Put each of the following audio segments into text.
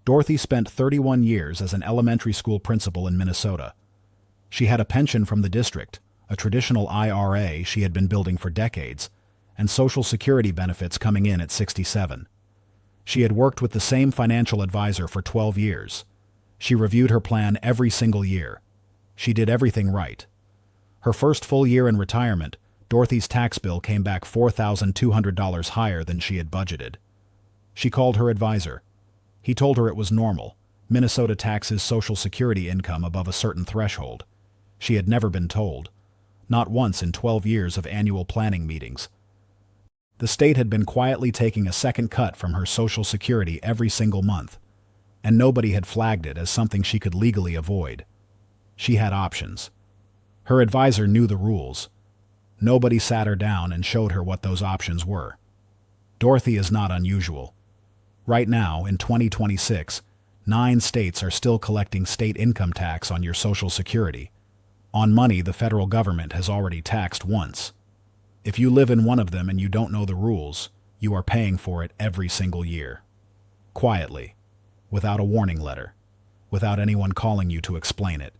Dorothy spent 31 years as an elementary school principal in Minnesota. She had a pension from the district, a traditional IRA she had been building for decades, and Social Security benefits coming in at 67. She had worked with the same financial advisor for 12 years. She reviewed her plan every single year. She did everything right. Her first full year in retirement, Dorothy's tax bill came back $4,200 higher than she had budgeted. She called her advisor. He told her it was normal. Minnesota taxes Social Security income above a certain threshold. She had never been told. Not once in 12 years of annual planning meetings. The state had been quietly taking a second cut from her Social Security every single month, and nobody had flagged it as something she could legally avoid. She had options. Her advisor knew the rules. Nobody sat her down and showed her what those options were. Dorothy is not unusual. Right now, in 2026, 9 states are still collecting state income tax on your Social Security, on money the federal government has already taxed once. If you live in one of them and you don't know the rules, you are paying for it every single year. Quietly, without a warning letter, without anyone calling you to explain it.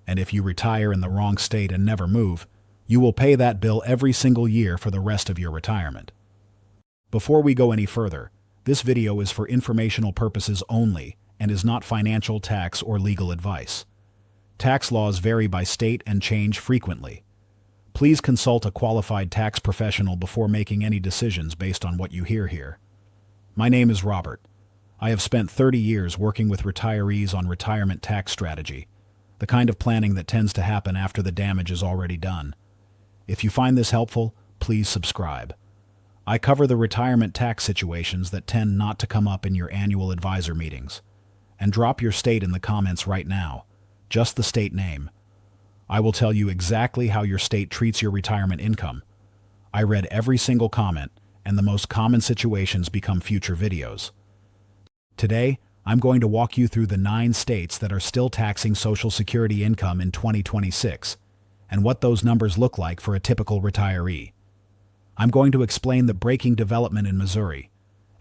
And if you retire in the wrong state and never move, you will pay that bill every single year for the rest of your retirement. Before we go any further, this video is for informational purposes only and is not financial, tax, or legal advice. Tax laws vary by state and change frequently. Please consult a qualified tax professional before making any decisions based on what you hear here. My name is Robert. I have spent 30 years working with retirees on retirement tax strategy, the kind of planning that tends to happen after the damage is already done. If you find this helpful, please subscribe. I cover the retirement tax situations that tend not to come up in your annual advisor meetings. And drop your state in the comments right now, just the state name. I will tell you exactly how your state treats your retirement income. I read every single comment, and the most common situations become future videos. Today, I'm going to walk you through the 9 states that are still taxing Social Security income in 2026, and what those numbers look like for a typical retiree. I'm going to explain the breaking development in Missouri,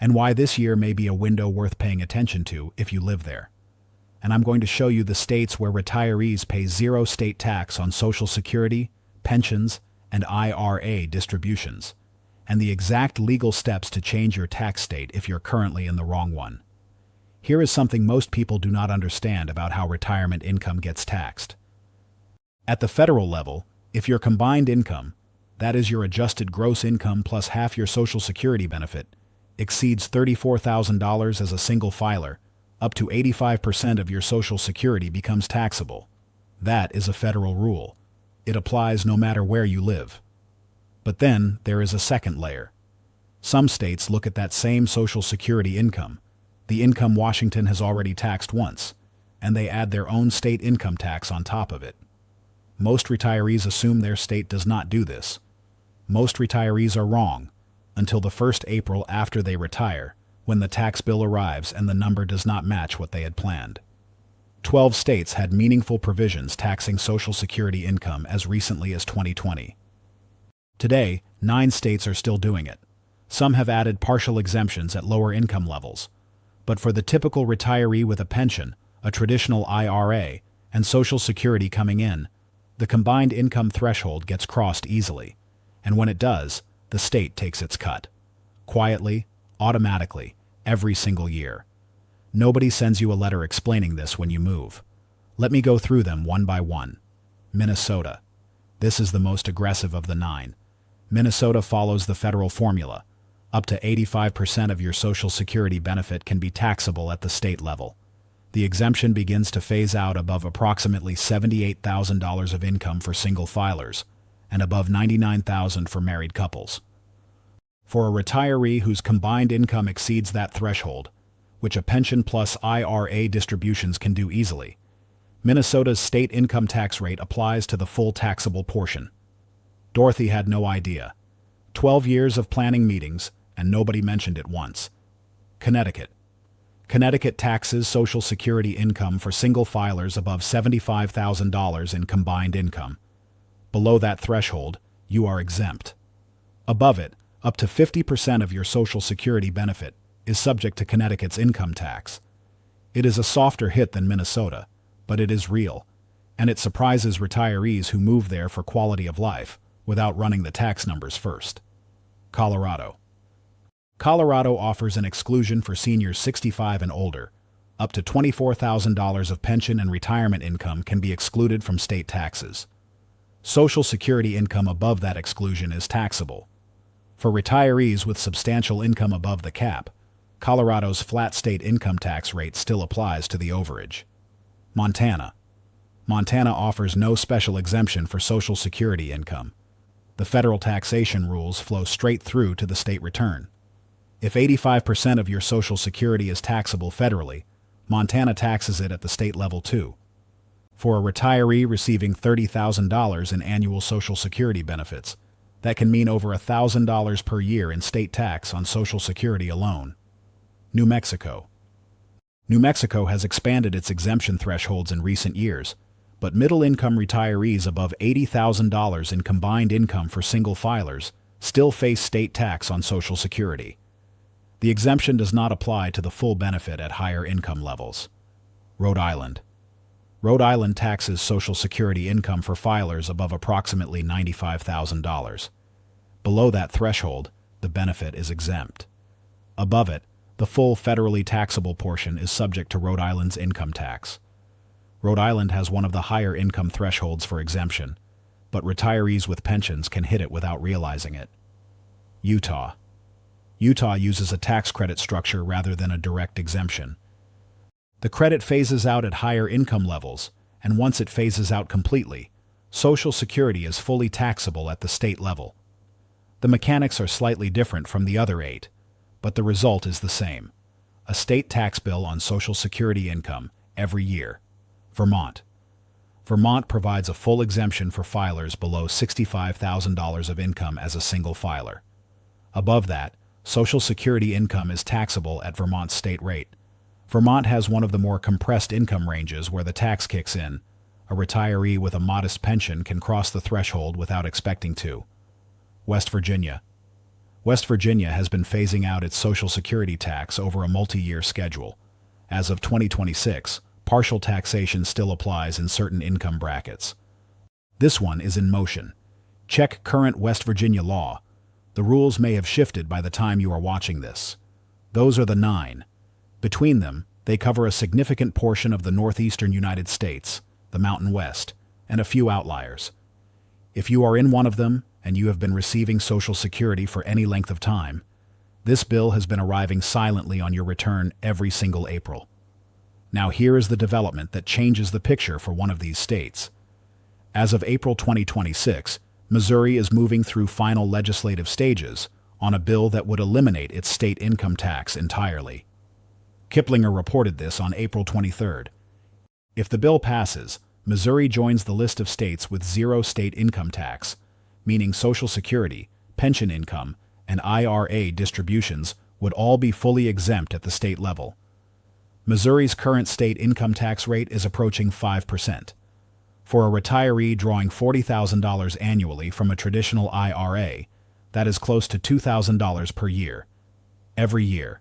and why this year may be a window worth paying attention to if you live there. And I'm going to show you the states where retirees pay 0 state tax on Social Security, pensions, and IRA distributions, and the exact legal steps to change your tax state if you're currently in the wrong one. Here is something most people do not understand about how retirement income gets taxed. At the federal level, if your combined income, that is your adjusted gross income plus half your Social Security benefit, exceeds $34,000 as a single filer, up to 85% of your Social Security becomes taxable. That is a federal rule. It applies no matter where you live. But then there is a second layer. Some states look at that same Social Security income, the income Washington has already taxed once, and they add their own state income tax on top of it. Most retirees assume their state does not do this. Most retirees are wrong, until the first April after they retire, when the tax bill arrives and the number does not match what they had planned. 12 states had meaningful provisions taxing Social Security income as recently as 2020. Today, 9 states are still doing it. Some have added partial exemptions at lower income levels. But for the typical retiree with a pension, a traditional IRA, and Social Security coming in, the combined income threshold gets crossed easily. And when it does, the state takes its cut. Quietly, automatically, every single year. Nobody sends you a letter explaining this when you move. Let me go through them one by one. Minnesota. This is the most aggressive of the 9. Minnesota follows the federal formula. Up to 85% of your Social Security benefit can be taxable at the state level. The exemption begins to phase out above approximately $78,000 of income for single filers, and above $99,000 for married couples. For a retiree whose combined income exceeds that threshold, which a pension plus IRA distributions can do easily, Minnesota's state income tax rate applies to the full taxable portion. Dorothy had no idea. 12 years of planning meetings, and nobody mentioned it once. Connecticut. Connecticut taxes Social Security income for single filers above $75,000 in combined income. Below that threshold, you are exempt. Above it, up to 50% of your Social Security benefit is subject to Connecticut's income tax. It is a softer hit than Minnesota, but it is real, and it surprises retirees who move there for quality of life without running the tax numbers first. Colorado. Colorado offers an exclusion for seniors 65 and older. Up to $24,000 of pension and retirement income can be excluded from state taxes. Social Security income above that exclusion is taxable. For retirees with substantial income above the cap, Colorado's flat state income tax rate still applies to the overage. Montana. Montana offers no special exemption for Social Security income. The federal taxation rules flow straight through to the state return. If 85% of your Social Security is taxable federally, Montana taxes it at the state level too. For a retiree receiving $30,000 in annual Social Security benefits, that can mean over $1,000 per year in state tax on Social Security alone. New Mexico. New Mexico has expanded its exemption thresholds in recent years, but middle-income retirees above $80,000 in combined income for single filers still face state tax on Social Security. The exemption does not apply to the full benefit at higher income levels. Rhode Island. Rhode Island taxes Social Security income for filers above approximately $95,000. Below that threshold, the benefit is exempt. Above it, the full federally taxable portion is subject to Rhode Island's income tax. Rhode Island has one of the higher income thresholds for exemption, but retirees with pensions can hit it without realizing it. Utah. Utah uses a tax credit structure rather than a direct exemption. The credit phases out at higher income levels, and once it phases out completely, Social Security is fully taxable at the state level. The mechanics are slightly different from the other 8, but the result is the same: a state tax bill on Social Security income every year. Vermont. Vermont provides a full exemption for filers below $65,000 of income as a single filer. Above that, Social Security income is taxable at Vermont's state rate. Vermont has one of the more compressed income ranges where the tax kicks in. A retiree with a modest pension can cross the threshold without expecting to. West Virginia. West Virginia has been phasing out its Social Security tax over a multi-year schedule. As of 2026, partial taxation still applies in certain income brackets. This one is in motion. Check current West Virginia law. The rules may have shifted by the time you are watching this. Those are the 9. Between them, they cover a significant portion of the northeastern United States, the Mountain West, and a few outliers. If you are in one of them, and you have been receiving Social Security for any length of time, this bill has been arriving silently on your return every single April. Now here is the development that changes the picture for one of these states. As of April 2026, Missouri is moving through final legislative stages on a bill that would eliminate its state income tax entirely. Kiplinger reported this on April 23rd. If the bill passes, Missouri joins the list of states with zero state income tax, meaning Social Security, pension income, and IRA distributions would all be fully exempt at the state level. Missouri's current state income tax rate is approaching 5%. For a retiree drawing $40,000 annually from a traditional IRA, that is close to $2,000 per year, every year,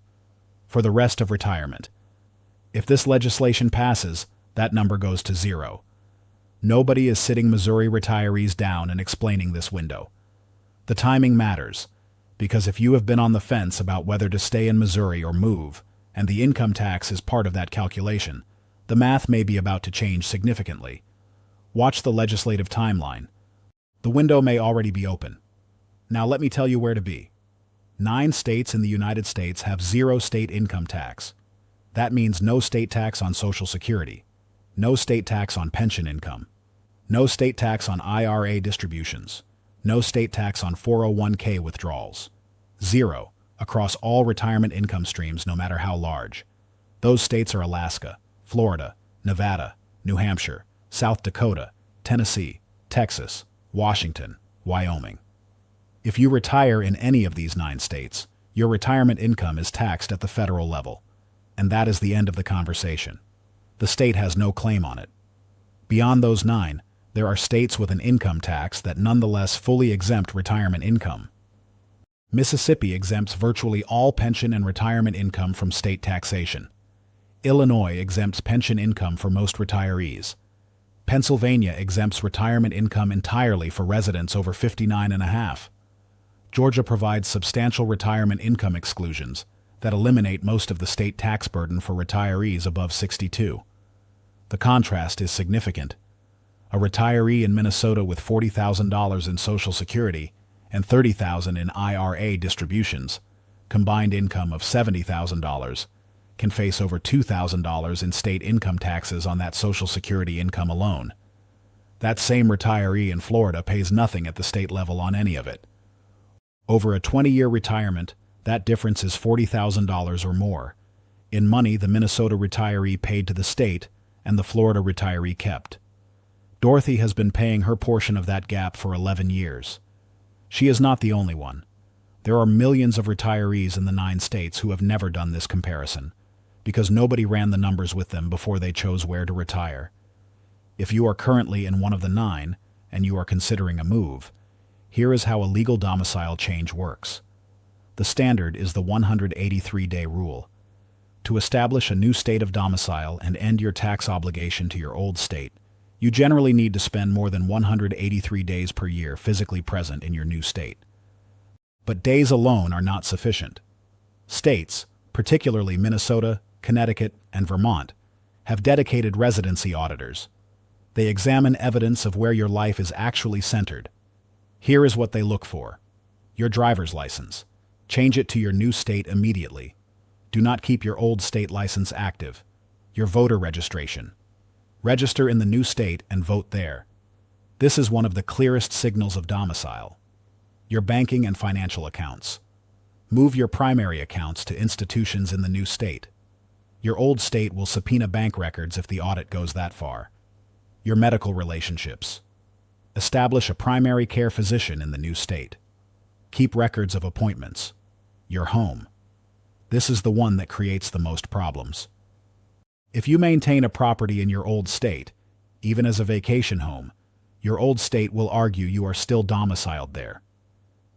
for the rest of retirement. If this legislation passes, that number goes to 0. Nobody is sitting Missouri retirees down and explaining this window. The timing matters, because if you have been on the fence about whether to stay in Missouri or move, and the income tax is part of that calculation, the math may be about to change significantly. Watch the legislative timeline. The window may already be open. Now let me tell you where to be. 9 states in the United States have zero state income tax. That means no state tax on Social Security, no state tax on pension income, no state tax on IRA distributions, no state tax on 401k withdrawals. 0 across all retirement income streams no matter how large. Those states are Alaska, Florida, Nevada, New Hampshire, South Dakota, Tennessee, Texas, Washington, Wyoming. If you retire in any of these 9 states, your retirement income is taxed at the federal level. And that is the end of the conversation. The state has no claim on it. Beyond those 9, there are states with an income tax that nonetheless fully exempt retirement income. Mississippi exempts virtually all pension and retirement income from state taxation. Illinois exempts pension income for most retirees. Pennsylvania exempts retirement income entirely for residents over 59 and a half. Georgia provides substantial retirement income exclusions that eliminate most of the state tax burden for retirees above 62. The contrast is significant. A retiree in Minnesota with $40,000 in Social Security and $30,000 in IRA distributions, combined income of $70,000, can face over $2,000 in state income taxes on that Social Security income alone. That same retiree in Florida pays nothing at the state level on any of it. Over a 20-year retirement, that difference is $40,000 or more. In money, the Minnesota retiree paid to the state and the Florida retiree kept. Dorothy has been paying her portion of that gap for 11 years. She is not the only one. There are millions of retirees in the 9 states who have never done this comparison, because nobody ran the numbers with them before they chose where to retire. If you are currently in one of the 9 and you are considering a move, here is how a legal domicile change works. The standard is the 183-day rule. To establish a new state of domicile and end your tax obligation to your old state, you generally need to spend more than 183 days per year physically present in your new state. But days alone are not sufficient. States, particularly Minnesota, Connecticut, and Vermont, have dedicated residency auditors. They examine evidence of where your life is actually centered. Here is what they look for. Your driver's license. Change it to your new state immediately. Do not keep your old state license active. Your voter registration. Register in the new state and vote there. This is one of the clearest signals of domicile. Your banking and financial accounts. Move your primary accounts to institutions in the new state. Your old state will subpoena bank records if the audit goes that far. Your medical relationships. Establish a primary care physician in the new state. Keep records of appointments. Your home. This is the one that creates the most problems. If you maintain a property in your old state, even as a vacation home, your old state will argue you are still domiciled there.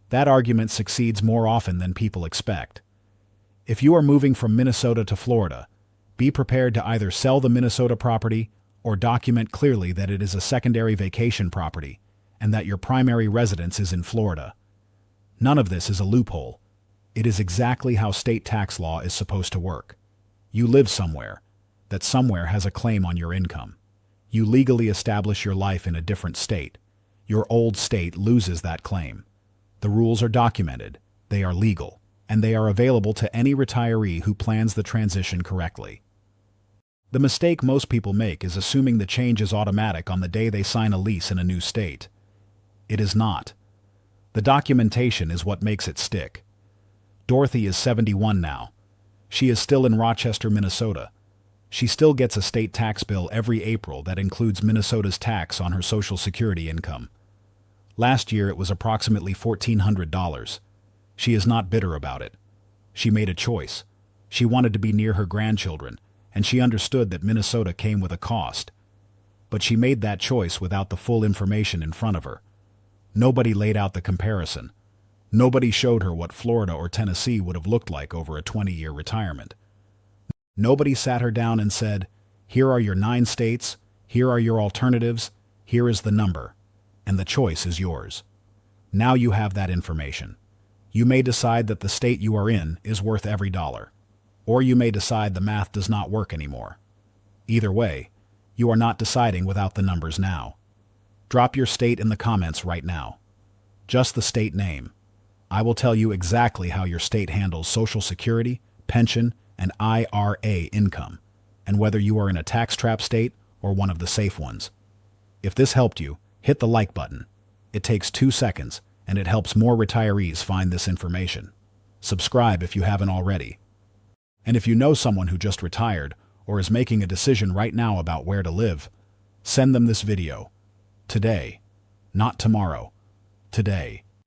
That argument succeeds more often than people expect. If you are moving from Minnesota to Florida, be prepared to either sell the Minnesota property or document clearly that it is a secondary vacation property and that your primary residence is in Florida. None of this is a loophole. It is exactly how state tax law is supposed to work. You live somewhere. That somewhere has a claim on your income. You legally establish your life in a different state. Your old state loses that claim. The rules are documented, they are legal, and they are available to any retiree who plans the transition correctly. The mistake most people make is assuming the change is automatic on the day they sign a lease in a new state. It is not. The documentation is what makes it stick. Dorothy is 71 now. She is still in Rochester, Minnesota. She still gets a state tax bill every April that includes Minnesota's tax on her Social Security income. Last year it was approximately $1,400. She is not bitter about it. She made a choice. She wanted to be near her grandchildren, and she understood that Minnesota came with a cost. But she made that choice without the full information in front of her. Nobody laid out the comparison. Nobody showed her what Florida or Tennessee would have looked like over a 20-year retirement. Nobody sat her down and said, here are your 9 states, here are your alternatives, here is the number, and the choice is yours. Now you have that information. You may decide that the state you are in is worth every dollar, or you may decide the math does not work anymore. Either way, you are not deciding without the numbers now. Drop your state in the comments right now. Just the state name. I will tell you exactly how your state handles Social Security, pension, and IRA income, and whether you are in a tax trap state or one of the safe ones. If this helped you, hit the like button. It takes 2 seconds, and it helps more retirees find this information. Subscribe if you haven't already. And if you know someone who just retired or is making a decision right now about where to live, send them this video. Today. Not tomorrow. Today.